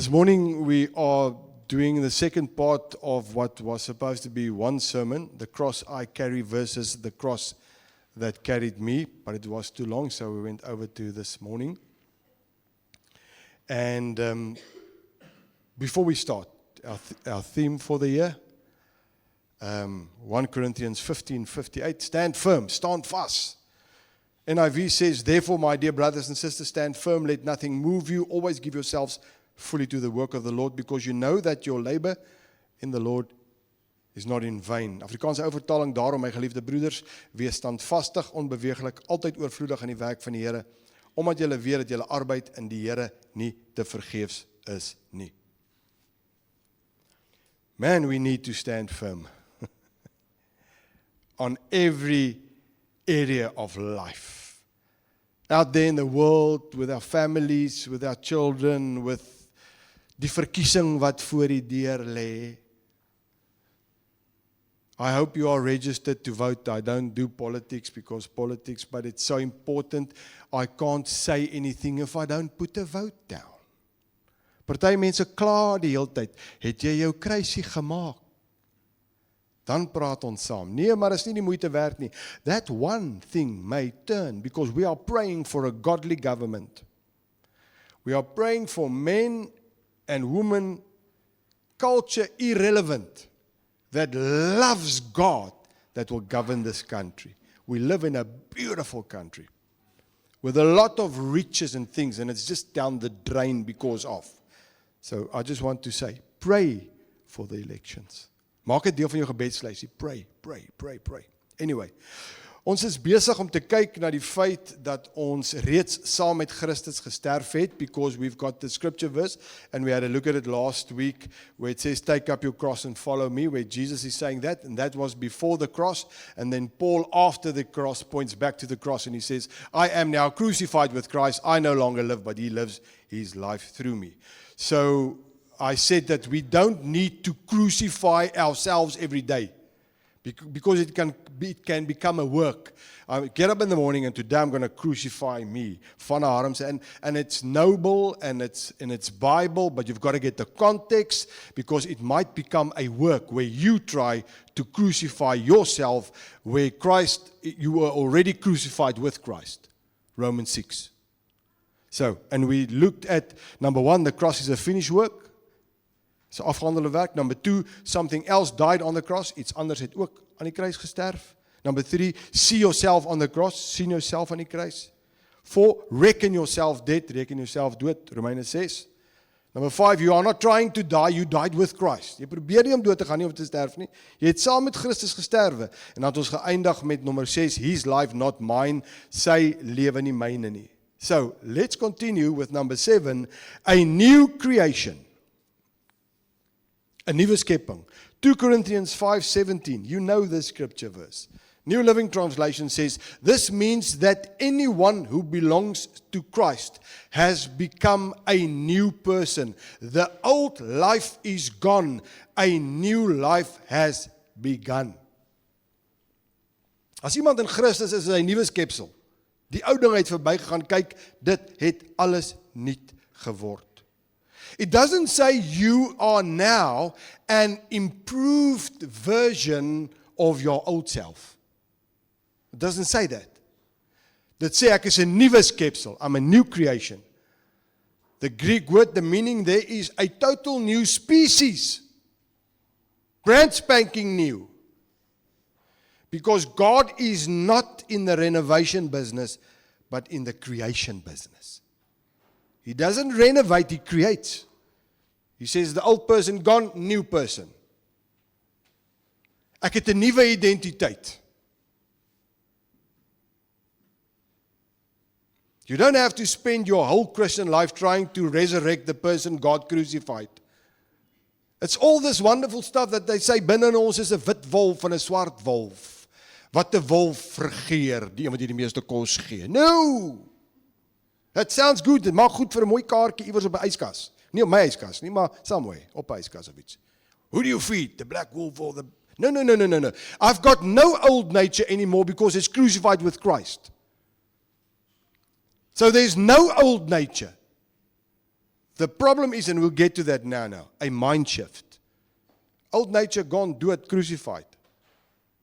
This morning we are doing the second part of what was supposed to be one sermon, the cross I carry versus the cross that carried me, but it was too long, so we went over to this morning. And before we start, our theme for the year, 1 Corinthians 15:58, stand firm, stand fast. NIV says, therefore, my dear brothers and sisters, stand firm, let nothing move you, always give yourselves fully to the work of the Lord, because you know that your labor in the Lord is not in vain. Afrikaanse ou vertaling, daarom my geliefde broeders, wees standvastig, onbeweeglik, altyd oorvloedig in die werk van die Here, omdat julle weet dat julle arbeid in die Here nie te vergeefs is nie. Man, we need to stand firm on every area of life. Out there in the world, with our families, with our children, with die verkiesing wat voor die deur lê. I hope you are registered to vote. I don't do politics because politics, but it's so important. I can't say anything if I don't put a vote down. Party mense kla die hele tyd, het jy jou kruisie gemaak? Dan praat ons saam. Nee, maar is nie die moeite werd nie. That one thing may turn, because we are praying for a godly government. We are praying for men and women, culture irrelevant, that loves God, that will govern this country. We live in a beautiful country, with a lot of riches and things, and it's just down the drain because of. So I just want to say, pray for the elections. Maak het deel van jou gebedslysie. Pray, pray, pray, pray. Anyway, ons is besig om te kyk na die feit dat ons reeds saam met Christus gesterf het, because we've got the scripture verse, and we had a look at it last week, where it says, take up your cross and follow me, where Jesus is saying that, and that was before the cross, and then Paul after the cross points back to the cross, and he says, I am now crucified with Christ, I no longer live, but he lives his life through me. So, I said that we don't need to crucify ourselves every day, because it can become a work. I get up in the morning and today I'm going to crucify me. And it's noble and it's Bible, but you've got to get the context, because it might become a work where you try to crucify yourself, where you were already crucified with Christ. Romans 6. So, and we looked at, number 1, the cross is a finished work. So afgehandelde werk. Number 2, something else died on the cross. Iets anders het ook aan die kruis gesterf. Number 3, see yourself on the cross. Sien jouself aan die kruis. 4, reckon yourself dead. Reken jouself dood. Romeine 6. Number 5, you are not trying to die. You died with Christ. Jy probeer nie om dood te gaan nie, om te sterf nie. Jy het saam met Christus gesterwe. En dan het ons geëindig met nummer 6, his life not mine. Sy lewe nie myne nie. So, let's continue with number 7, a new creation. 'n nuwe skepping. 2 Corinthians 5:17, you know this scripture verse. New Living Translation says, this means that anyone who belongs to Christ has become a new person. The old life is gone. A new life has begun. As iemand in Christus is, hy 'n nuwe skepsel. Die ou ding het verbygegaan, kyk, dit het alles nuut geword. It doesn't say you are now an improved version of your old self. It doesn't say that. Dit sê ek is 'n nuwe skepsel. I'm a new creation. The Greek word, the meaning there is a total new species. Brand spanking new. Because God is not in the renovation business, but in the creation business. He doesn't renovate, he creates. He says the old person gone, new person. Ek het 'n nuwe identiteit. You don't have to spend your whole Christian life trying to resurrect the person God crucified. It's all this wonderful stuff that they say binne ons is 'n wit wolf en 'n swart wolf. Wat 'n wolf vergeer, die een wat jy die meeste kos gee. No! That sounds good. Dit maak goed vir 'n mooi kaartjie iewers op 'n yskas. Nie op my yskas nie, maar somewhere op 'n yskas of iets. Who do you feed? The black wolf or the... No. I've got no old nature anymore because it's crucified with Christ. So there's no old nature. The problem is, and we'll get to that now, a mind shift. Old nature gone, do it, crucified.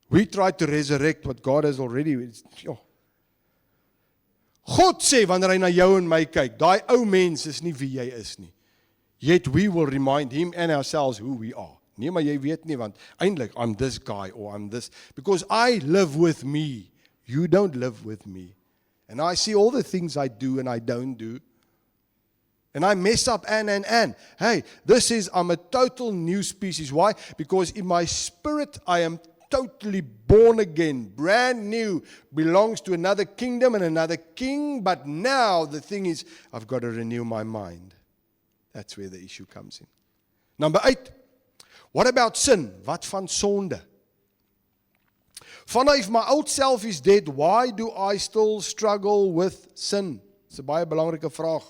We try to resurrect what God has already. God sê, wanneer hy na jou en my kyk, daai ou mens is nie wie jy is nie. Yet we will remind him and ourselves who we are. Nee, maar jy weet nie, want eintlik, I'm this guy, or I'm this, because I live with me. You don't live with me. And I see all the things I do and I don't do. And I mess up and. Hey, I'm a total new species. Why? Because in my spirit, I am totally born again, brand new, belongs to another kingdom and another king. But now the thing is, I've got to renew my mind. That's where the issue comes in. Number 8. What about sin? Wat van sonde? If my old self is dead, why do I still struggle with sin? It's a baie belangrike vraag.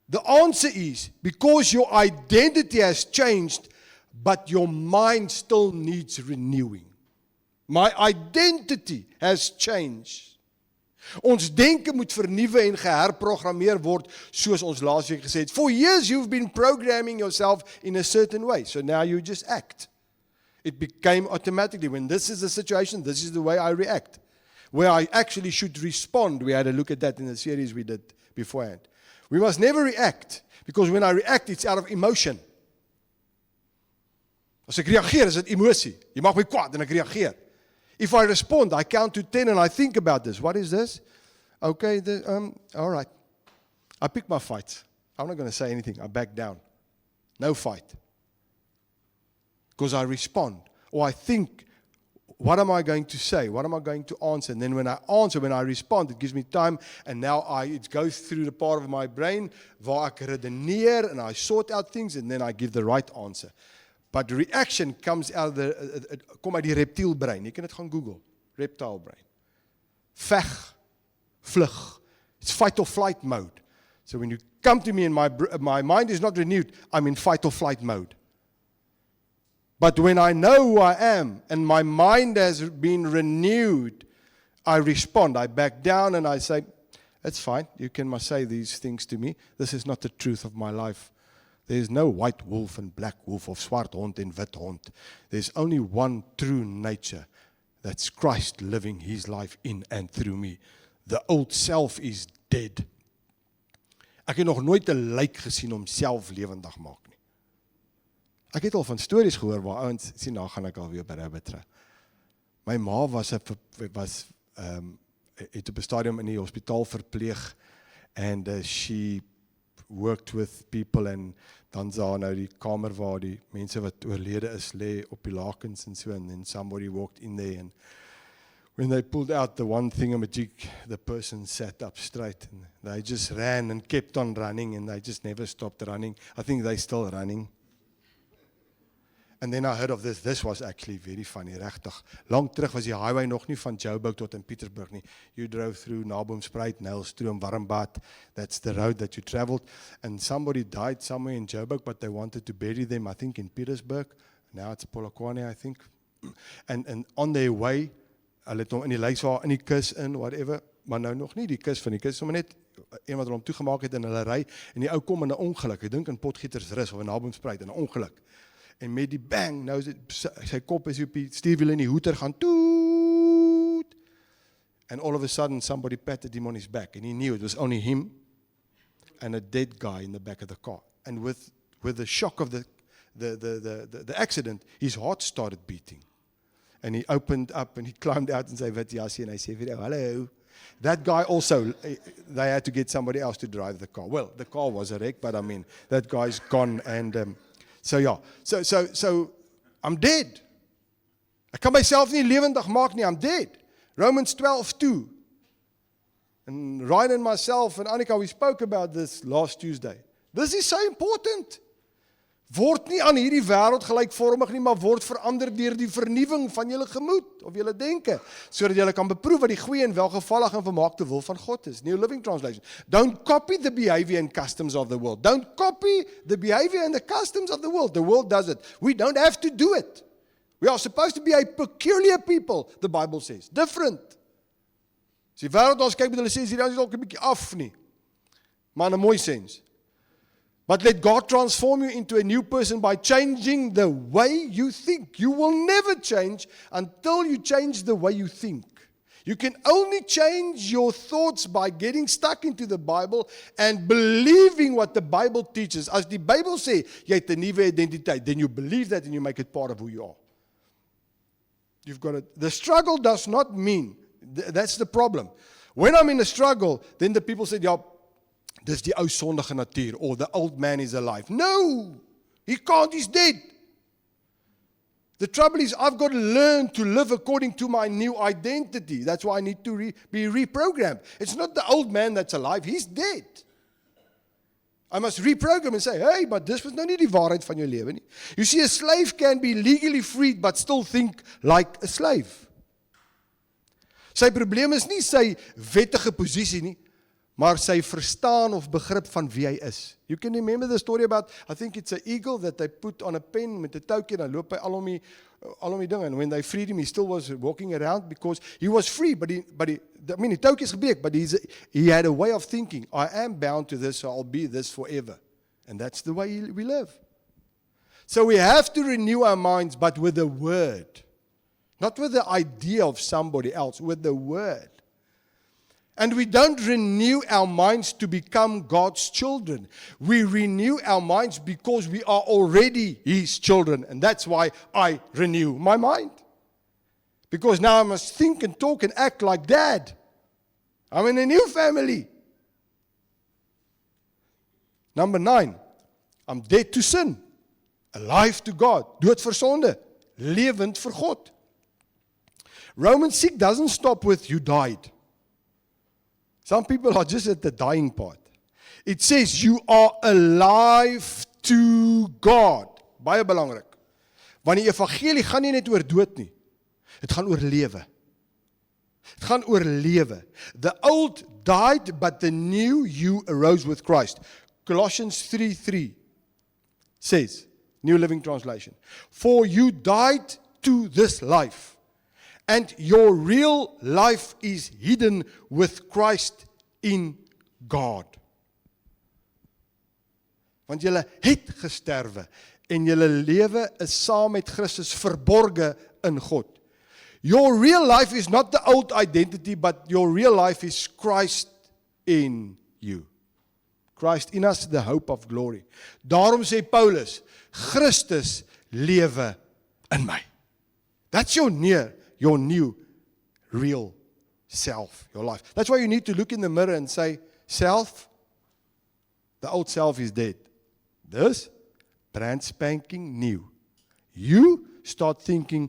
The answer is, because your identity has changed, but your mind still needs renewing. My identity has changed. Ons denke moet vernuwe en geherprogrammeer word, soos ons laasweek gesê het. For years you've been programming yourself in a certain way, so now you just act. It became automatically, when this is the situation, this is the way I react. Where I actually should respond. We had a look at that in the series we did beforehand. We must never react, because when I react, it's out of emotion. As ek reageer, is dit emosie. Jy maak my kwaad en ek reageer. If I respond, I count to 10 and I think about this. What is this? Okay, all right. I pick my fights. I'm not going to say anything. I back down. No fight. Because I respond. Or I think, what am I going to say? What am I going to answer? And then when I answer, when I respond, it gives me time. And now it goes through the part of my brain waar ek redeneer and I sort out things and then I give the right answer. But reaction comes out of kom uit die reptiel brein. Jy kan dit gaan Google. Reptile brain. Veg, vlug. It's fight or flight mode. So when you come to me and my mind is not renewed, I'm in fight or flight mode. But when I know who I am and my mind has been renewed, I respond. I back down and I say, it's fine. You must say these things to me. This is not the truth of my life. There is no white wolf and black wolf of swart hond en wit hond. There's only one true nature. That's Christ living his life in and through me. The old self is dead. Ek het nog nooit 'n lijk gesien om self lewendig maak nie. Ek het al van stories gehoor waar ouens sien, nou gaan ek alweer by rabbit terug. My ma het op 'n stadium in die hospitaal verpleeg and she worked with people and dan sal nou die kamer waar die mense wat oorlede is lê op die lakens en so, and then somebody walked in there and when they pulled out the one thingamajig, the person sat up straight and they just ran and kept on running and they just never stopped running. I think they're still running. And then I heard of this. This was actually very funny, regtig. Lang terug was die highway nog nie van Joburg tot in Pietersburg nie. You drove through Naboomspruit, Nylstroom, Warmbad. That's the road that you traveled. And somebody died somewhere in Joburg, but they wanted to bury them, I think, in Petersburg. Now it's Polokwane, I think. And on their way, hulle het hom in die lyswaar in die kus in, whatever, maar nou nog nie die kus van die kus, sommer net een wat hom toegemaak het in hulle ry, en die ou kom in 'n ongeluk. Ek dink in Potgietersrus of in Naboomspruit, in 'n ongeluk. En met die bang, nou sy kop is op die stuurwiel en die hoeter gaan toet. And all of a sudden somebody patted him on his back and he knew it was only him and a dead guy in the back of the car. And with the shock of the accident, his heart started beating. And he opened up and he climbed out in sy wit jasie and hy sê vir hom, "Hallo." That guy also, they had to get somebody else to drive the car. Well, the car was a wreck, but I mean, that guy's gone and so yeah, so I'm dead. Ek kan myself nie lewendig maak nie, I'm dead. Romans 12:2. And Ryan and myself and Annika, we spoke about this last Tuesday. This is so important. Word nie aan hierdie wêreld gelykvormig nie, maar word verander deur die vernuwing van julle gemoed of julle denke, sodat julle kan beproef wat die goeie en welgevallige en vermaakte wil van God is. New Living Translation. Don't copy the behavior and customs of the world. Don't copy the behavior and the customs of the world. The world does it. We don't have to do it. We are supposed to be a peculiar people, the Bible says. Different. As die wêreld ons kyk met hulle sê, hierdie is dalk 'n bietjie af nie. Maar in 'n mooi sens. But let God transform you into a new person by changing the way you think. You will never change until you change the way you think. You can only change your thoughts by getting stuck into the Bible and believing what the Bible teaches. As die Bible sê, jy het 'n nuwe identiteit, then you believe that and you make it part of who you are. You've got it. The struggle does not mean, that's the problem. When I'm in a struggle, then the people say, ja, dis die ou sondige natuur, or the old man is alive. No, he can't, he's dead. The trouble is, I've got to learn to live according to my new identity. That's why I need to be reprogrammed. It's not the old man that's alive, he's dead. I must reprogram and say, hey, but this was nou nie die waarheid van jou lewe nie. You see, a slave can be legally freed, but still think like a slave. Sy probleem is nie sy wettige posisie nie, maar sy verstaan of begrip van wie hy is. You can remember the story about, I think it's an eagle that they put on a pen met 'n toukie, en dan loop hy al om die ding, and when they freed him, he still was walking around because he was free, but die toukie is gebreek, but he had a way of thinking, I am bound to this, so I'll be this forever. And that's the way we live. So we have to renew our minds, but with the word. Not with the idea of somebody else, with the word. And we don't renew our minds to become God's children. We renew our minds because we are already His children. And that's why I renew my mind. Because now I must think and talk and act like Dad. I'm in a new family. Number 9, I'm dead to sin. Alive to God. Dood vir sonde. Lewend vir God. Romans 6 doesn't stop with you died. Some people are just at the dying part. It says you are alive to God. Baie belangrik. Want die evangelie gaan nie net oor dood nie. Dit gaan oor lewe. Dit gaan oor lewe. The old died, but the new you arose with Christ. Colossians 3:3 says, New Living Translation, for you died to this life. And your real life is hidden with Christ in God. Want julle het gesterwe en julle lewe is saam met Christus verborge in God. Your real life is not the old identity, but your real life is Christ in you. Christ in us, the hope of glory. Daarom sê Paulus, Christus lewe in my. That's your new, real self, your life. That's why you need to look in the mirror and say, self, the old self is dead. This, brand spanking new. You start thinking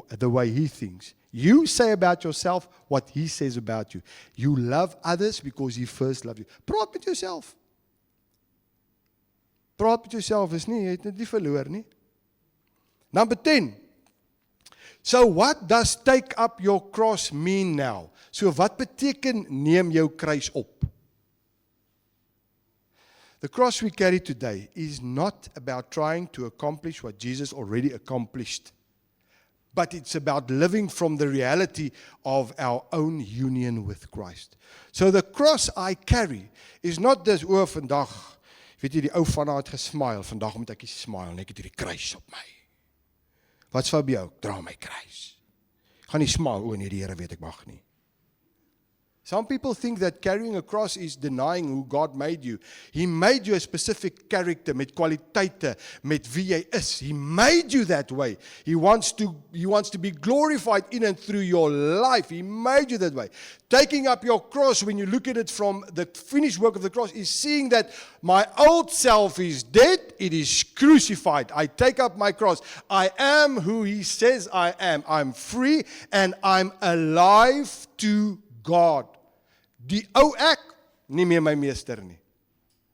the way he thinks. You say about yourself what he says about you. You love others because he first loved you. Praat met yourself. Praat met yourself is nie, jy het nie verloor nie. Number 10. So what does take up your cross mean now? So wat beteken neem jou kruis op? The cross we carry today is not about trying to accomplish what Jesus already accomplished, but it's about living from the reality of our own union with Christ. So the cross I carry is not this, vandag, weet jy die ou van haar het gesmile, vandag moet ek smile, en ek het hierdie kruis op my. Wat's vir jou? Ek dra my kruis. Ek gaan nie smile, nee, die Here weet ek mag nie. Some people think that carrying a cross is denying who God made you. He made you a specific character, met kwaliteite, met wie jy is. He made you that way. He wants to be glorified in and through your life. He made you that way. Taking up your cross, when you look at it from the finished work of the cross, is seeing that my old self is dead, it is crucified. I take up my cross. I am who He says I am. I'm free and I'm alive to God. Die ou ek, nie meer my meester nie.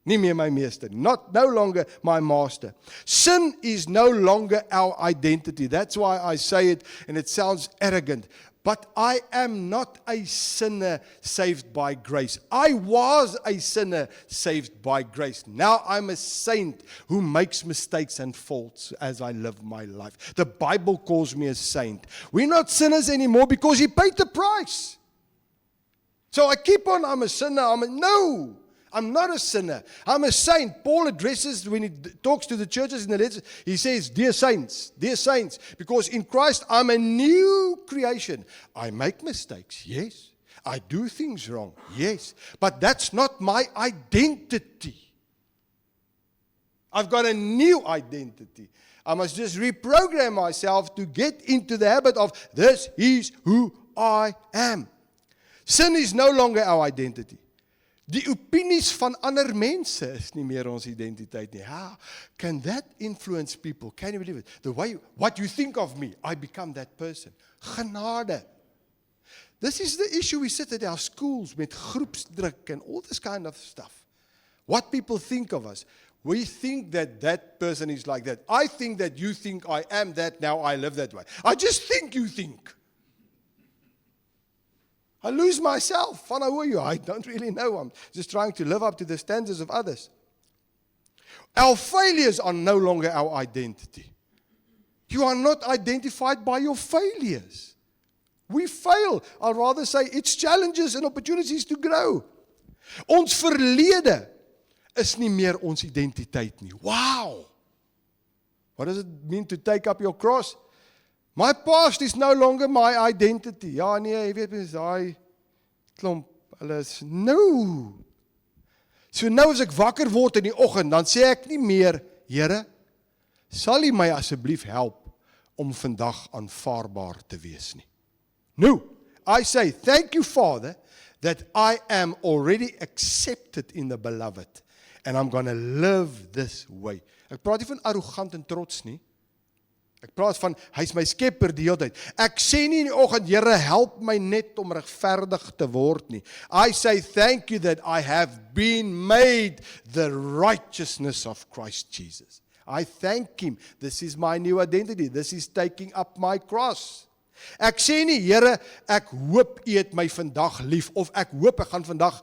Nie meer my meester. No longer my master. Sin is no longer our identity. That's why I say it, and it sounds arrogant. But I am not a sinner saved by grace. I was a sinner saved by grace. Now I'm a saint who makes mistakes and faults as I live my life. The Bible calls me a saint. We're not sinners anymore because He paid the price. So I keep on, I'm a sinner, no. I'm not a sinner. I'm a saint. Paul addresses, when he talks to the churches in the letters, he says, dear saints, because in Christ I'm a new creation. I make mistakes, yes. I do things wrong, yes. But that's not my identity. I've got a new identity. I must just reprogram myself to get into the habit of, this is who I am. Sin is no longer our identity. Die opinies van ander mense is nie meer ons identiteit nie. How can that influence people? Can you believe it? The way, what you think of me, I become that person. Genade. This is the issue we sit at our schools met groepsdruk and all this kind of stuff. What people think of us. We think that that person is like that. I think that you think I am that, now I live that way. I just think you think. I lose myself. Van who are you? I don't really know. I'm just trying to live up to the standards of others. Our failures are no longer our identity. You are not identified by your failures. We fail. I'll rather say it's challenges and opportunities to grow. Ons verlede is nie meer ons identiteit nie. Wow! What does it mean to take up your cross? My past is no longer my identity. Ja, nee, jy weet mens, daai klomp, hulle is nou. So nou as ek wakker word in die oggend, dan sê ek nie meer, Here, sal U my asseblief help om vandag aanvaarbaar te wees nie. No, I say, thank you, Father, that I am already accepted in the beloved, and I'm going to live this way. Ek praat nie van arrogant en trots nie. Ek praat van, hy is my skepper die hele tyd. Ek sê nie in die oggend, Here, help my net om regverdig te word nie. I say, thank you that I have been made the righteousness of Christ Jesus. I thank Him. This is my new identity. This is taking up my cross. Ek sê nie, Here, ek hoop U het my vandag lief, of ek hoop ek gaan vandag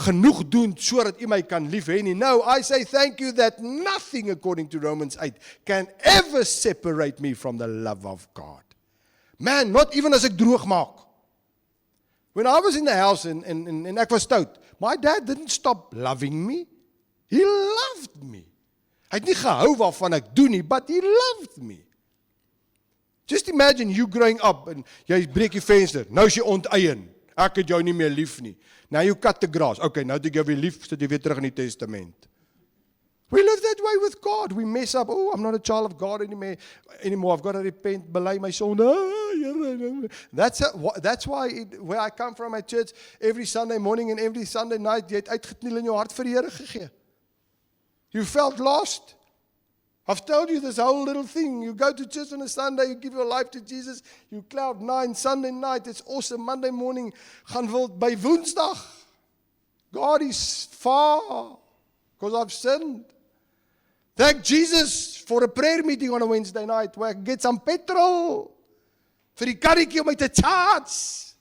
genoeg doen, sodat U my kan lief hê nie. No, I say thank you that nothing, according to Romans 8, can ever separate me from the love of God. Man, not even as ek droog maak. When I was in the house en ek was stout, my dad didn't stop loving me. He loved me. Hy het nie gehou waarvan ek doen nie, but He loved me. Just imagine you growing up and jy breek die venster. Nou is jy onteien. Ek het jou nie meer lief nie. Now you cut the grass. Okay, nou het ek jou weer lief, sit jy weer terug in die testament. We live that way with God. We mess up. Oh, I'm not a child of God anymore. I've got to repent, bely my sonde. That's why where I come from at church, every Sunday morning and every Sunday night, jy het uitgekniel in jou hart vir die Here gegee. You felt lost. I've told you this whole little thing. You go to church on a Sunday, you give your life to Jesus, you cloud 9, Sunday night, it's awesome, Monday morning, gaan wild by Woensdag. God is far, because I've sinned. Thank Jesus for a prayer meeting on a Wednesday night, where I can get some petrol, vir die karretjie om my te charge.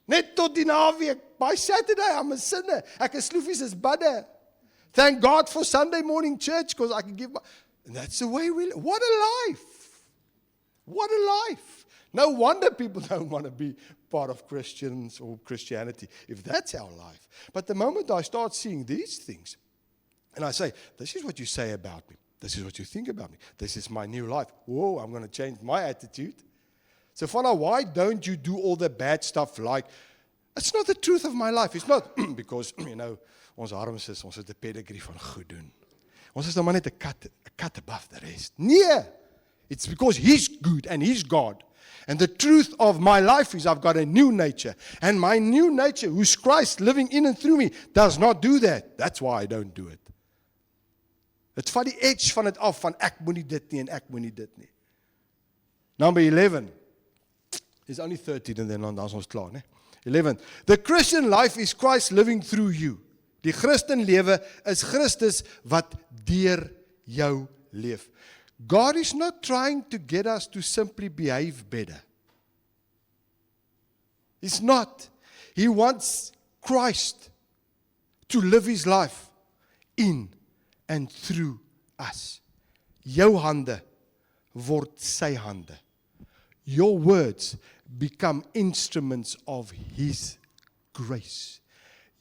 Net tot die naweek, by Saturday, I'm a sinner, ek is sloefies as budde. Thank God for Sunday morning church, because I can give my... And that's the way we live. What a life. What a life. No wonder people don't want to be part of Christians or Christianity, if that's our life. But the moment I start seeing these things, and I say, this is what you say about me. This is what you think about me. This is my new life. Whoa, I'm going to change my attitude. So, Fana, why don't you do all the bad stuff like, it's not the truth of my life. It's not, because, you know, ons arms is, ons het 'n pedigree van goed doen. Ons is nou maar net 'n cut above the rest. Nee, it's because He's good and He's God. And the truth of my life is I've got a new nature. And my new nature, who's Christ living in and through me, does not do that. That's why I don't do it. Dit vat die edge van dit af, van ek moet nie dit nie en ek moet nie dit nie. Number 11. There's only 13 and then dan is ons klaar, né? 11. The Christian life is Christ living through you. Die Christenlewe is Christus wat deur jou leef. God is not trying to get us to simply behave better. He's not. He wants Christ to live His life in and through us. Jou hande word sy hande. Your words become instruments of His grace.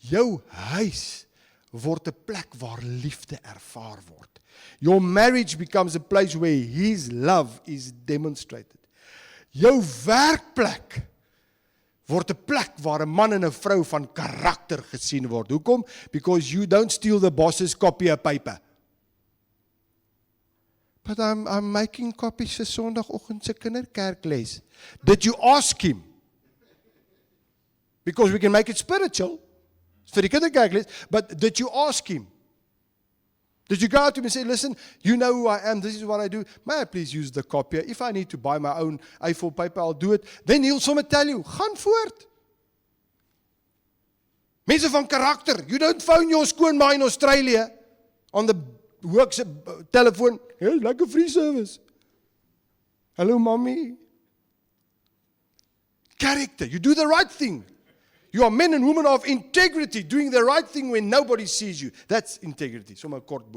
Jou huis word 'n plek waar liefde ervaar word. Your marriage becomes a place where His love is demonstrated. Jou werkplek word 'n plek waar 'n man en 'n vrou van karakter gesien word. Hoekom? Because you don't steal the boss's copy of paper. But I'm making copies vir Sondagoggend se kinderkerkles. Did you ask him? Because we can make it spiritual. Vir die kinderkerkles, but did you ask him? Did you go out to him and say, listen, you know who I am, this is what I do, may I please use the copier? If I need to buy my own A4 paper, I'll do it. Then he'll sommer tell you, gaan voort. Mense van karakter, you don't phone your skoonma in Australia on the work telephone, hey, lekker free service. Hello, mommy. Character, you do the right thing. You are men and women of integrity, doing the right thing when nobody sees you. That's integrity. Sommer 'n kort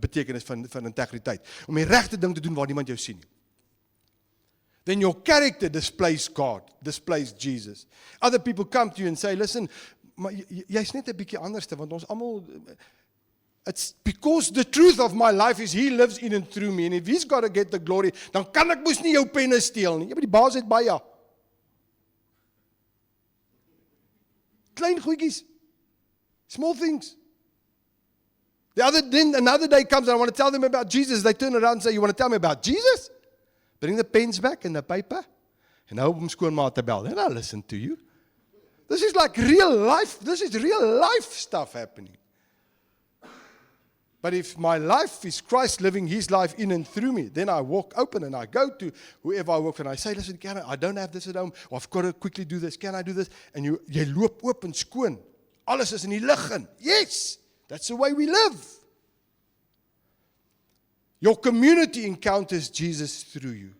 betekenis van integriteit. Om die regte ding te doen waar niemand jou sien nie. Then your character displays God, displays Jesus. Other people come to you and say, listen, maar jy's net 'n bietjie anders, want ons almal, it's because the truth of my life is He lives in and through me, and if He's got to get the glory, dan kan ek mos nie jou penne steel nie. Jy moet die baas uit baie. Klein goedjies. Small things. Another day comes and I want to tell them about Jesus. They turn around and say, you want to tell me about Jesus? Bring the pens back and the paper. And I hope hom skoonma te bel. And I'll listen to you. This is like real life. This is real life stuff happening. But if my life is Christ living His life in and through me, then I walk open and I go to whoever I work for and I say, listen, I don't have this at home, or I've got to quickly do this, can I do this? And jy loop oop en skoon. Alles is in die lig in. Yes, that's the way we live. Your community encounters Jesus through you.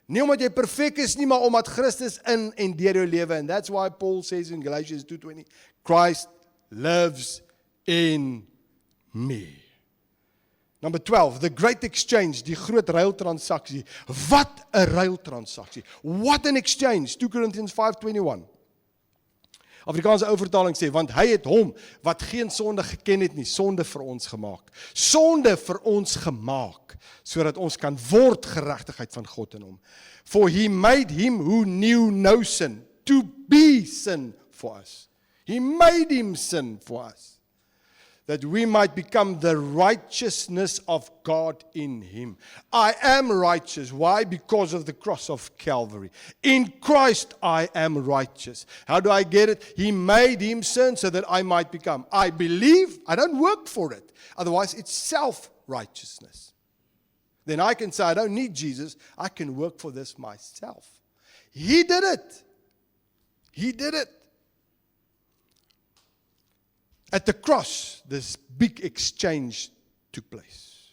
Nie omdat jy perfek is nie, maar omdat Christus in en deur jou lewe. And that's why Paul says in Galatians 2:20, Christ lives in me. Number 12, the great exchange, die groot ruiltransaksie. Wat 'n ruiltransaksie. What an exchange. 2 Corinthians 5:21. Afrikaanse ouvertaling sê, want hy het hom wat geen sonde geken het nie, sonde vir ons gemaak. Sonde vir ons gemaak, sodat ons kan word geregtigheid van God in hom. For He made Him who knew no sin to be sin for us. He made Him sin for us, that we might become the righteousness of God in Him. I am righteous. Why? Because of the cross of Calvary. In Christ I am righteous. How do I get it? He made Him sin so that I might become. I believe, I don't work for it. Otherwise it's self-righteousness. Then I can say, I don't need Jesus. I can work for this myself. He did it. He did it. At the cross, this big exchange took place.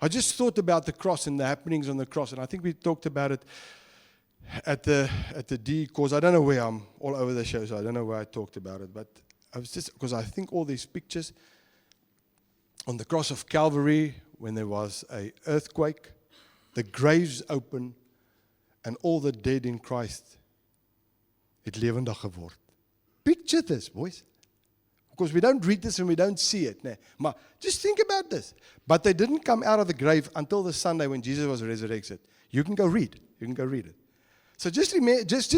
I just thought about the cross and the happenings on the cross, and I think we talked about it at the D course. I don't know where, I'm all over the show, so I don't know where I talked about it, but I was just, because I think all these pictures on the cross of Calvary, when there was an earthquake, the graves open, and all the dead in Christ, het lewendig geword. Picture this, boys. Because we don't read this and we don't see it. Nee. Maar just think about this. But they didn't come out of the grave until the Sunday when Jesus was resurrected. You can go read. You can go read it. So just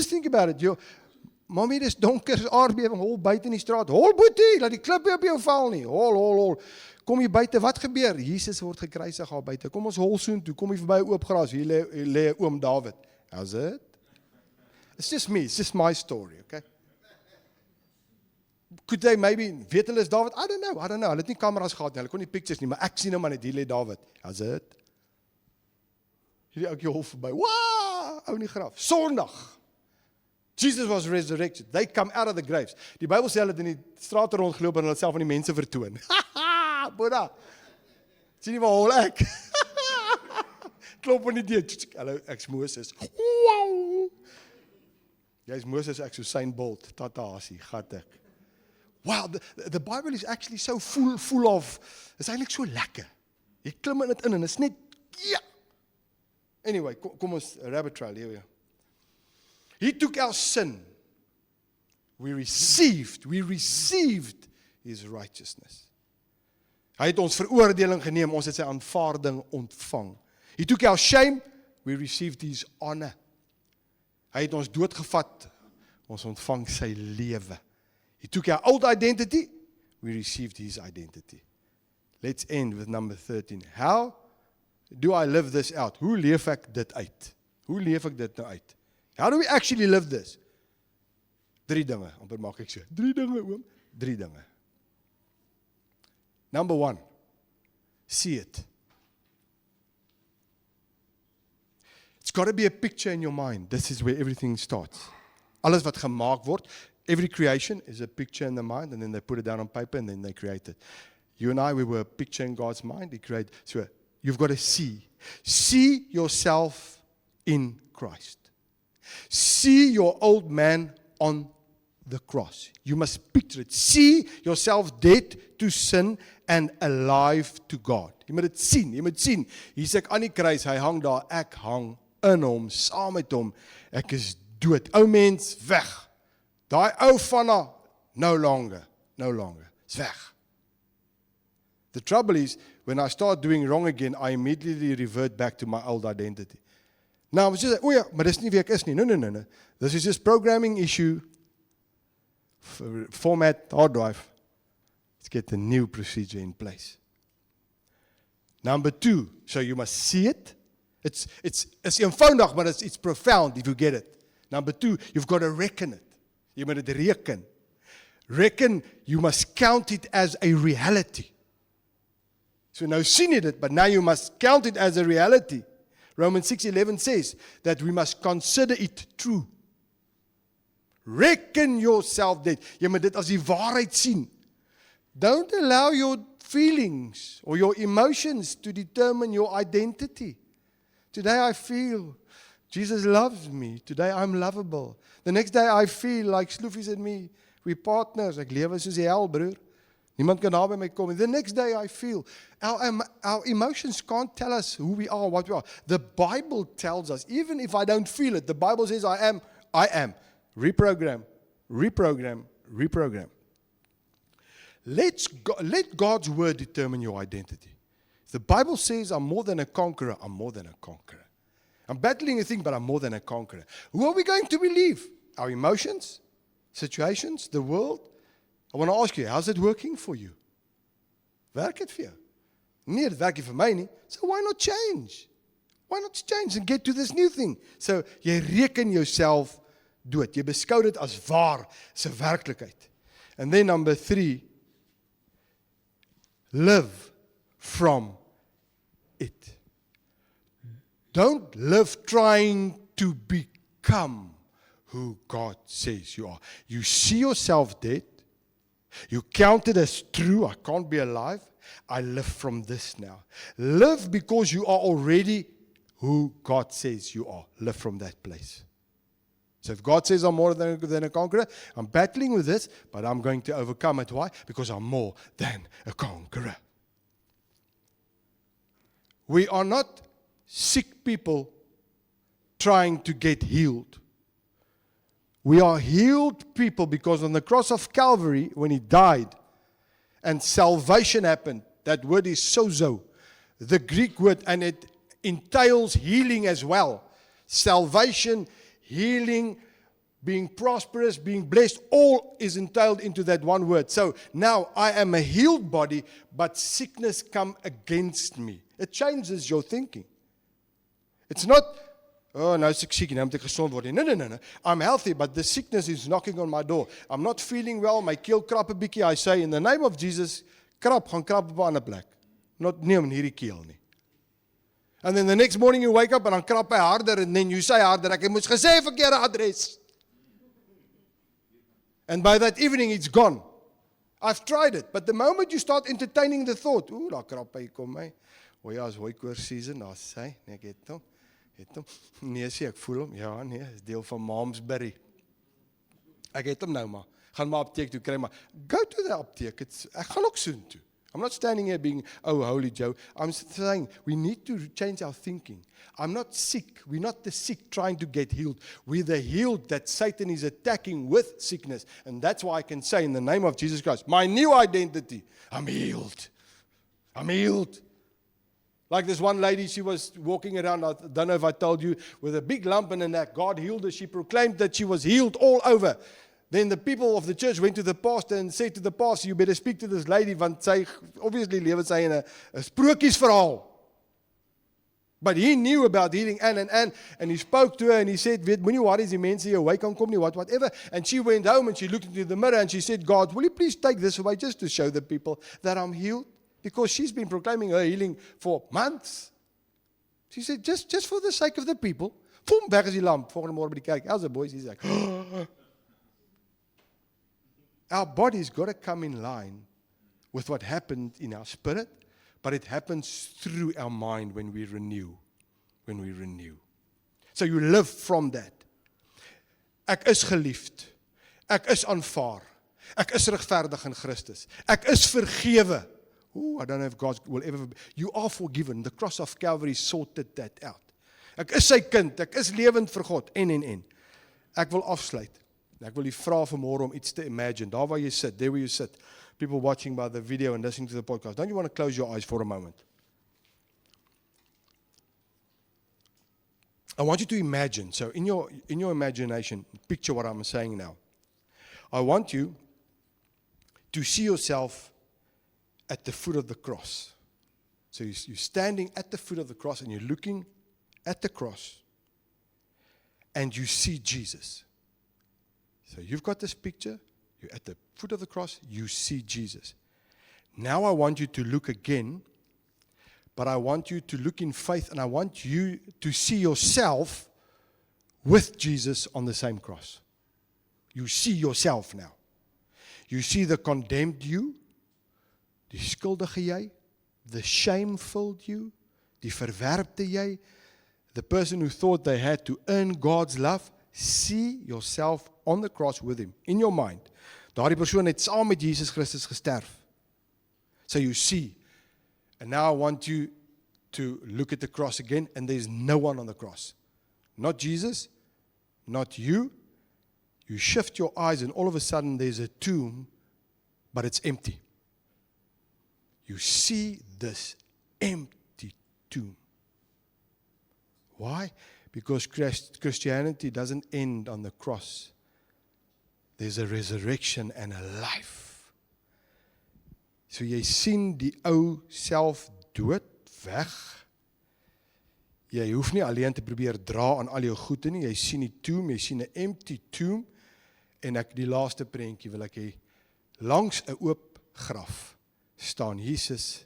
think about it. Mommy, dis donker, dis aardbewing, hol buite in die straat. Hol boetie, laat die klippe op jou val nie. Hol. Kom hier buite, wat gebeur? Jesus word gekruisig daar buite. Kom ons hol soontoe. Kom hier verby oop gras. Hier lê oom David. How's it? It's just me. It's just my story, okay? Could they maybe, weet hulle is David? I don't know. Hulle het nie kameras gehad nie. Hulle kon nie pictures nie, maar ek sien hom aan die lê David. How's it? Hierdie ouetjie hol verby. Wow! Ou in die graf. Sondag. Jesus was resurrected. They come out of the graves. Die Bybel sê hulle het in die strate rondgeloop en hulle self aan die mense vertoon. Boda. Sien jy waar hol ek? Klop aan die deur. Hallo, ek's Moses. Wow! Jy's Moses, ek's Usain Bolt. Tata hasie, gat ek. Wow, the Bible is actually so full of, it's eintlik so lekker. Jy klim in dit in en is net, ja. Anyway, kom ons, rabbit trail, here we are. He took our sin. We received his righteousness. Hy het ons veroordeling geneem, ons het sy aanvaarding ontvang. He took our shame, we received his honor. Hy het ons doodgevat, ons ontvang sy lewe. He took our old identity, we received his identity. Let's end with number 13. How do I live this out? Hoe leef ek dit uit? Hoe leef ek dit nou uit? How do we actually live this? 3 dinge, amper maak ek so. 3 dinge, oom. 3 dinge. Number 1, see it. It's got to be a picture in your mind. This is where everything starts. Alles wat gemaak word, every creation is a picture in the mind, and then they put it down on paper, and then they create it. You and I, we were a picture in God's mind. He created. So you've got to see. See yourself in Christ. See your old man on the cross. You must picture it. See yourself dead to sin and alive to God. Jy moet dit sien. Jy moet sien. Hier's ek aan die kruis. Hy hang daar. Ek hang in hom, saam met hom. Ek is dood. Ou mens, weg. Daai ou vanna, no longer. It's weg. The trouble is, when I start doing wrong again, I immediately revert back to my old identity. Now, I was just like, oh ja, maar dis nie wie ek is nie. No. This is just programming issue. Format, hard drive. Let's get a new procedure in place. Number 2, so you must see it. It's eenvoudig, but it's profound if you get it. Number 2, you've got to reckon it. Jy moet dit reken. Reckon, you must count it as a reality. So now seen it, but now you must count it as a reality. Romans 6:11 says that we must consider it true. Reckon yourself dead. Jy moet dit as die waarheid sien. Don't allow your feelings or your emotions to determine your identity. Today I feel Jesus loves me. Today I'm lovable. The next day I feel like Sloefies and me, we partners. Ek lewe soos die hel, broer. Niemand kan naby my kom. The next day I feel. Our emotions can't tell us who we are, what we are. The Bible tells us, even if I don't feel it, the Bible says I am. Reprogram. Let God's word determine your identity. The Bible says I'm more than a conqueror. I'm more than a conqueror. I'm battling a thing, but I'm more than a conqueror. Who are we going to believe? Our emotions? Situations? The world? I want to ask you, how's it working for you? Werk het vir jou? Nee, dit werk nie vir my nie. So why not change? Why not change and get to this new thing? So jy reken jouself dood. Jy beskou dit as waar, as 'n werklikheid. And then number 3, live from it. Don't live trying to become who God says you are. You see yourself dead. You count it as true. I can't be alive. I live from this now. Live because you are already who God says you are. Live from that place. So if God says I'm more than a conqueror, I'm battling with this, but I'm going to overcome it. Why? Because I'm more than a conqueror. We are not sick people trying to get healed. We are healed people because on the cross of Calvary, when He died and salvation happened, that word is sozo, the Greek word, and it entails healing as well. Salvation, healing, being prosperous, being blessed, all is entailed into that one word. So now I am a healed body, but sickness come against me. It changes your thinking. It's not, oh, nou is ek siek, nou moet ek gesond word. No. I'm healthy, but the sickness is knocking on my door. I'm not feeling well, my keel krap 'n bietjie. I say, in the name of Jesus, gaan krap op 'n ander plek. Nie om hierdie keel nie. And then the next morning you wake up and dan krap hy harder, and then you say harder, ek moes gesê verkeerde adres. And by that evening it's gone. I've tried it, but the moment you start entertaining the thought, daar krap hy kom my. O ja, is hooikoor season, daar sê, nee, ek het hom. Nee, sê, ek voel hom. Ja, nee, is deel van Malmesbury. Ek het hom nou maar. Gaan maar apteek toe kry maar. Go to the apteek. Ek gaan ook soon toe. I'm not standing here being, oh, holy Joe. I'm saying we need to change our thinking. I'm not sick. We're not the sick trying to get healed. We're the healed that Satan is attacking with sickness. And that's why I can say in the name of Jesus Christ, my new identity, I'm healed. I'm healed. Like this one lady, she was walking around, I don't know if I told you, with a big lump in her neck. God healed her. She proclaimed that she was healed all over. Then the people of the church went to the pastor and said to the pastor, you better speak to this lady, want sy, obviously lewe sy in 'n sprokiesverhaal. But he knew about healing and he spoke to her and he said, weet, moenie worry as die mense jou wy kan kom nie, whatever. And she went home and she looked into the mirror and she said, God, will you please take this away just to show the people that I'm healed? Because she's been proclaiming her healing for months. She said, just for the sake of the people. Boom, weg is die lamp. Volgende môre by die kerk. How's the boys? He's like, our body's got to come in line with what happened in our spirit, but it happens through our mind when we renew. When we renew. So you live from that. Ek is geliefd. Ek is aanvaar. Ek is regverdig in Christus. Ek is vergewe. Ooh, I don't know if God will ever. You are forgiven. The cross of Calvary sorted that out. Ek is sy kind. Ek is lewend vir God. En. Ek wil afsluit. Ek wil u vra vanmôre om iets te imagine. Daar waar jy sit, there where you sit. People watching by the video and listening to the podcast. Don't you want to close your eyes for a moment? I want you to imagine. So in your imagination, picture what I'm saying now. I want you to see yourself at the foot of the cross. So you're standing at the foot of the cross and you're looking at the cross and you see Jesus. So you've got this picture, you're at the foot of the cross, you see Jesus. Now I want you to look again, but I want you to look in faith and I want you to see yourself with Jesus on the same cross. You see yourself now. You see the condemned you, die skuldige jy, the shame-filled you, die verwerpte jy, the person who thought they had to earn God's love. See yourself on the cross with him, in your mind. Daardie persoon het saam met Jesus Christus gesterf. So you see. And now I want you to look at the cross again, and there's no one on the cross. Not Jesus, not you. You shift your eyes, and all of a sudden there's a tomb, but it's empty. You see this empty tomb. Why? Because Christianity doesn't end on the cross. There's a resurrection and a life. So jy sien die ou self dood, weg. Jy hoef nie alleen te probeer dra aan al jou goede nie. Jy sien die tomb, jy sien 'n empty tomb. En die laaste prentjie wil ek hê, langs 'n oop graf staan Jesus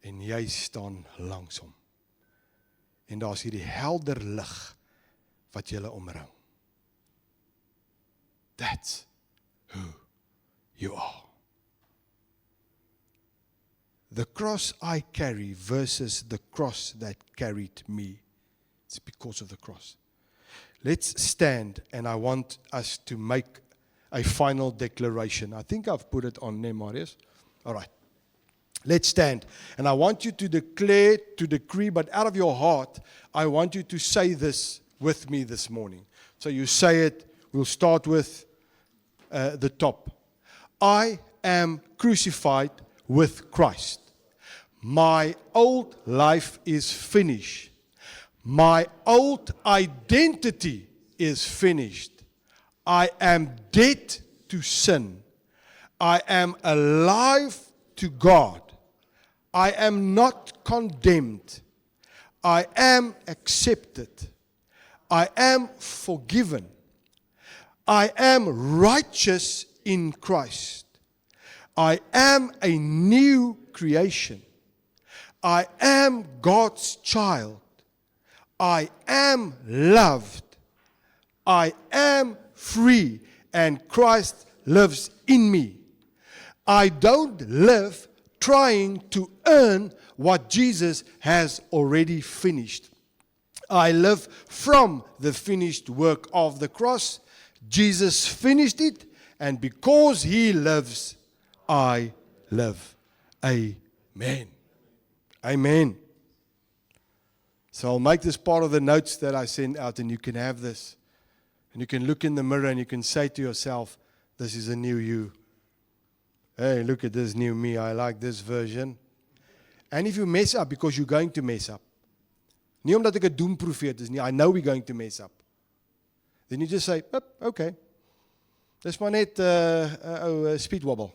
en jy staan langs hom. En daar's hierdie helder lig wat julle omring. That's who you are. The cross I carry versus the cross that carried me. It's because of the cross. Let's stand, and I want us to make a final declaration. I think I've put it on there, Marius. All right. Let's stand. And I want you to declare, to decree, but out of your heart, I want you to say this with me this morning. So you say it. We'll start with the top. I am crucified with Christ. My old life is finished. My old identity is finished. I am dead to sin. I am alive to God. I am not condemned. I am accepted. I am forgiven. I am righteous in Christ. I am a new creation. I am God's child. I am loved. I am free, and Christ lives in me. I don't live trying to earn what Jesus has already finished. I live from the finished work of the cross. Jesus finished it, and because He lives, I live. Amen. Amen. So I'll make this part of the notes that I send out, and you can have this. And you can look in the mirror and you can say to yourself, this is a new you. Hey, look at this new me. I like this version. And if you mess up, because you're going to mess up. Nie omdat ek 'n doemprofeet is nie. I know we're going to mess up. Then you just say, okay. Dis maar net speed wobble.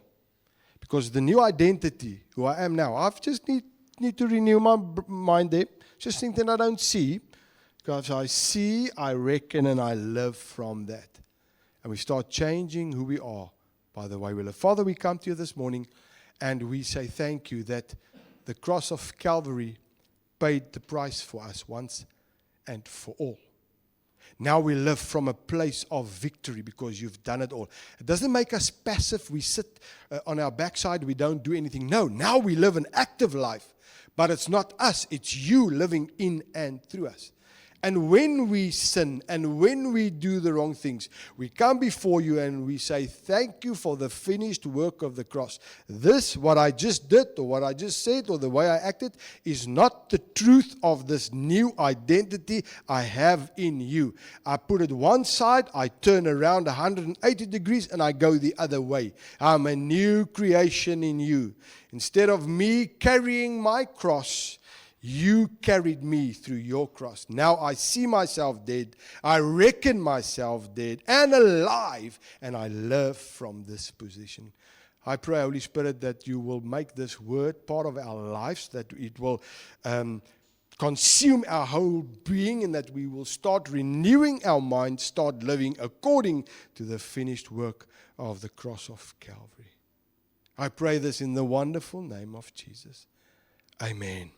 Because the new identity, who I am now, I've just need to renew my mind there. Just think that I don't see. Because I see, I reckon, and I live from that. And we start changing who we are by the way we live. Father, we come to you this morning and we say thank you that the cross of Calvary paid the price for us once and for all. Now we live from a place of victory because you've done it all. It doesn't make us passive. We sit on our backside. We don't do anything. No, now we live an active life. But it's not us. It's you living in and through us. And when we sin and when we do the wrong things, we come before you and we say, thank you for the finished work of the cross. This, what I just did or what I just said or the way I acted, is not the truth of this new identity I have in you. I put it one side, I turn around 180 degrees and I go the other way. I'm a new creation in you. Instead of me carrying my cross, you carried me through your cross. Now I see myself dead. I reckon myself dead and alive, and I live from this position. I pray, Holy Spirit, that you will make this word part of our lives, that it will consume our whole being, and that we will start renewing our mind, start living according to the finished work of the cross of Calvary. I pray this in the wonderful name of Jesus. Amen.